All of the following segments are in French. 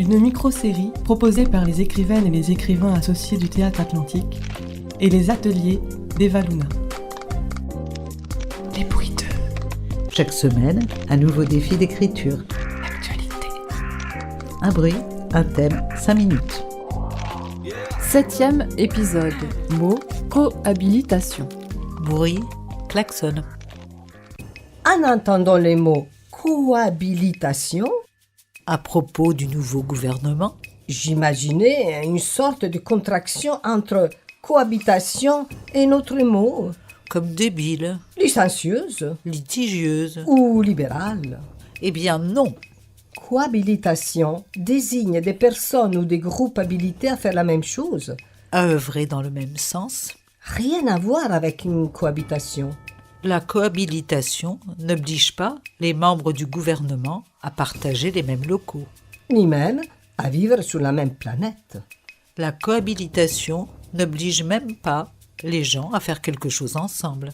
une micro-série proposée par les écrivaines et les écrivains associés du Théâtre Atlantique et les ateliers d'Eva Luna. Les bruiteux. Chaque semaine, un nouveau défi d'écriture. L'actualité. Un bruit, un thème, 5 minutes. 7e épisode. Mot, cohabilitation. Bruit, klaxon. En entendant les mots cohabilitation, À propos du nouveau gouvernement, j'imaginais une sorte de contraction entre cohabitation et notre mot, comme débile, licencieuse litigieuse. ou libérale. Eh bien non, Cohabilitation désigne des personnes ou des groupes habilités à faire la même chose. à œuvrer dans le même sens. Rien à voir avec une cohabitation. La cohabilitation n'oblige pas les membres du gouvernement à partager les mêmes locaux. Ni même à vivre sur la même planète. La cohabilitation n'oblige même pas les gens à faire quelque chose ensemble.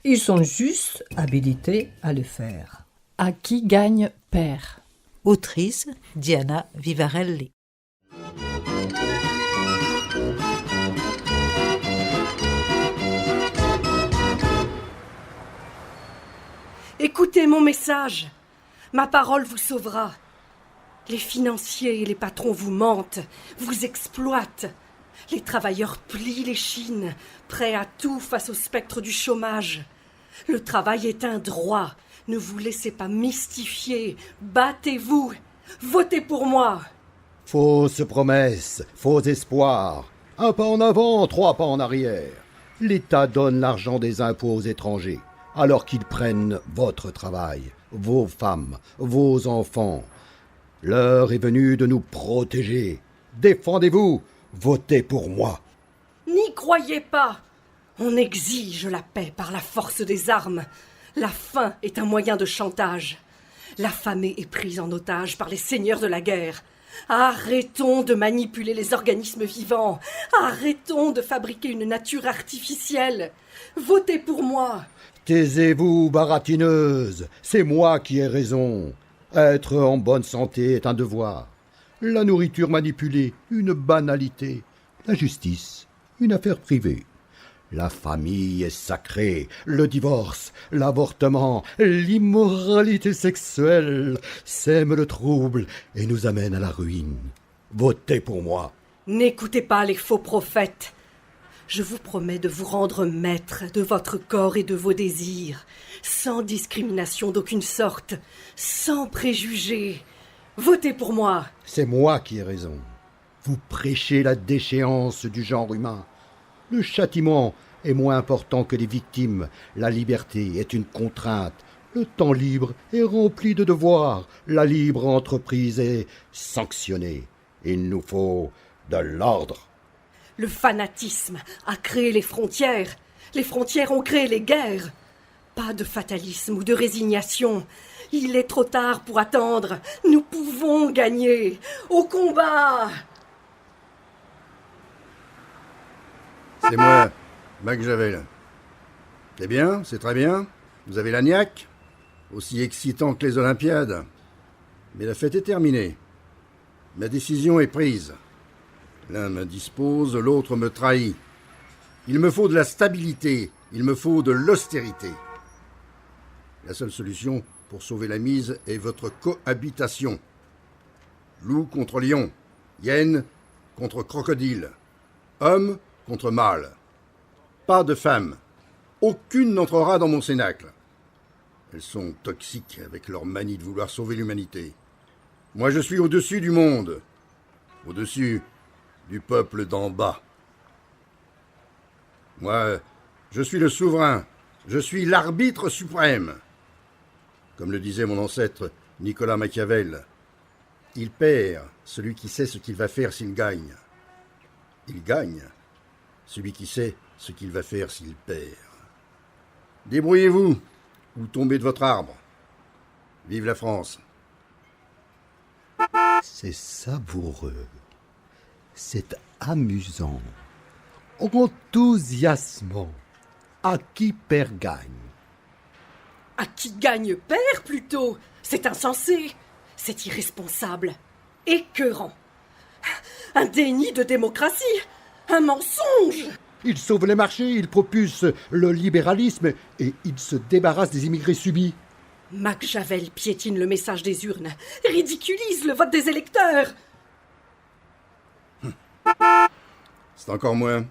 Ils sont juste habilités à le faire. À qui gagne perd. Autrice Diana Vivarelli. Écoutez mon message. Ma parole vous sauvera. Les financiers et les patrons vous mentent, vous exploitent. Les travailleurs plient les chines, prêts à tout face au spectre du chômage. Le travail est un droit. Ne vous laissez pas mystifier. Battez-vous. Votez pour moi. Fausses promesses, faux espoirs. Un pas en avant, 3 pas en arrière. L'État donne l'argent des impôts aux étrangers, alors qu'ils prennent votre travail, vos femmes, vos enfants. L'heure est venue de nous protéger. Défendez-vous, votez pour moi. N'y croyez pas. On exige la paix par la force des armes. La faim est un moyen de chantage. L'affamé est prise en otage par les seigneurs de la guerre. Arrêtons de manipuler les organismes vivants. Arrêtons de fabriquer une nature artificielle. Votez pour moi. Taisez-vous, baratineuse, c'est moi qui ai raison. Être en bonne santé est un devoir. La nourriture manipulée, une banalité. La justice, une affaire privée. La famille est sacrée, le divorce, l'avortement, l'immoralité sexuelle sèment le trouble et nous amènent à la ruine. Votez pour moi. N'écoutez pas les faux prophètes. Je vous promets de vous rendre maître de votre corps et de vos désirs, sans discrimination d'aucune sorte, sans préjugés. Votez pour moi. C'est moi qui ai raison. Vous prêchez la déchéance du genre humain. Le châtiment est moins important que les victimes. La liberté est une contrainte. Le temps libre est rempli de devoirs. La libre entreprise est sanctionnée. Il nous faut de l'ordre. Le fanatisme a créé les frontières. Les frontières ont créé les guerres. Pas de fatalisme ou de résignation. Il est trop tard pour attendre. Nous pouvons gagner. Au combat! C'est moi, Mac Javel. C'est bien, c'est très bien. Vous avez la niaque. Aussi excitant que les Olympiades. Mais la fête est terminée. Ma décision est prise. L'un m'indispose, l'autre me trahit. Il me faut de la stabilité, il me faut de l'austérité. La seule solution pour sauver la mise est votre cohabitation. Loup contre lion, hyène contre crocodile, homme contre mâle. Pas de femmes. Aucune n'entrera dans mon cénacle. Elles sont toxiques avec leur manie de vouloir sauver l'humanité. Moi, je suis au-dessus du monde. Au-dessus du peuple d'en bas. Moi, je suis le souverain. Je suis l'arbitre suprême. Comme le disait mon ancêtre Nicolas Machiavel, il perd celui qui sait ce qu'il va faire s'il gagne. Il gagne celui qui sait ce qu'il va faire s'il perd. Débrouillez-vous ou tombez de votre arbre. Vive la France. C'est savoureux. C'est amusant. Enthousiasmant. À qui perd gagne. À qui gagne perd plutôt. C'est insensé. C'est irresponsable. Écœurant. Un déni de démocratie. Un mensonge. Il sauve les marchés, il propulse le libéralisme et il se débarrasse des immigrés subis. Mac Javel piétine le message des urnes, ridiculise le vote des électeurs. C'est encore moins.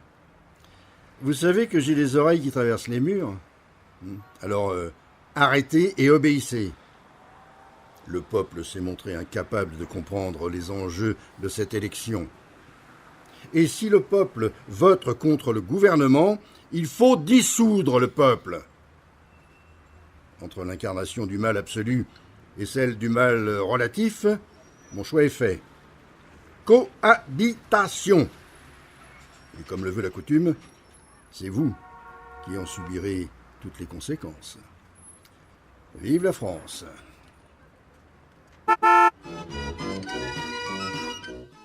Vous savez que j'ai les oreilles qui traversent les murs. Alors, arrêtez et obéissez. Le peuple s'est montré incapable de comprendre les enjeux de cette élection. Et si le peuple vote contre le gouvernement, il faut dissoudre le peuple. Entre l'incarnation du mal absolu et celle du mal relatif, mon choix est fait. Cohabitation. Et comme le veut la coutume, c'est vous qui en subirez toutes les conséquences. Vive la France!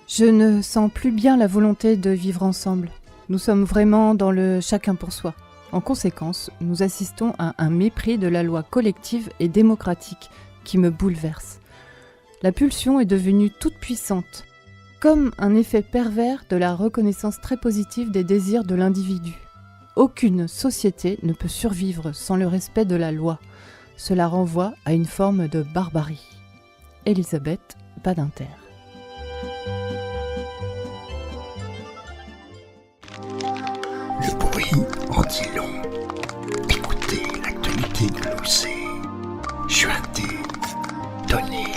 Je ne sens plus bien la volonté de vivre ensemble. Nous sommes vraiment dans le chacun pour soi. En conséquence, nous assistons à un mépris de la loi collective et démocratique qui me bouleverse. La pulsion est devenue toute puissante, comme un effet pervers de la reconnaissance très positive des désirs de l'individu. Aucune société ne peut survivre sans le respect de la loi. Cela renvoie à une forme de barbarie. Elisabeth Badinter. Le bruit en dit long. Écoutez l'actualité glossée. Chuinter, donner,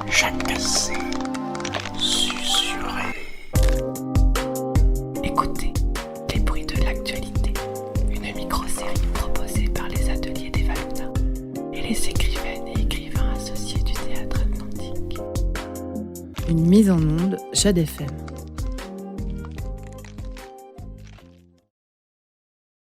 jacasser, susurrer. Écoutez les bruits de l'actualité. Une micro-série proposée par les ateliers des Valentin et les écrivaines et écrivains associés du Théâtre Atlantique. Une mise en onde, Jade FM.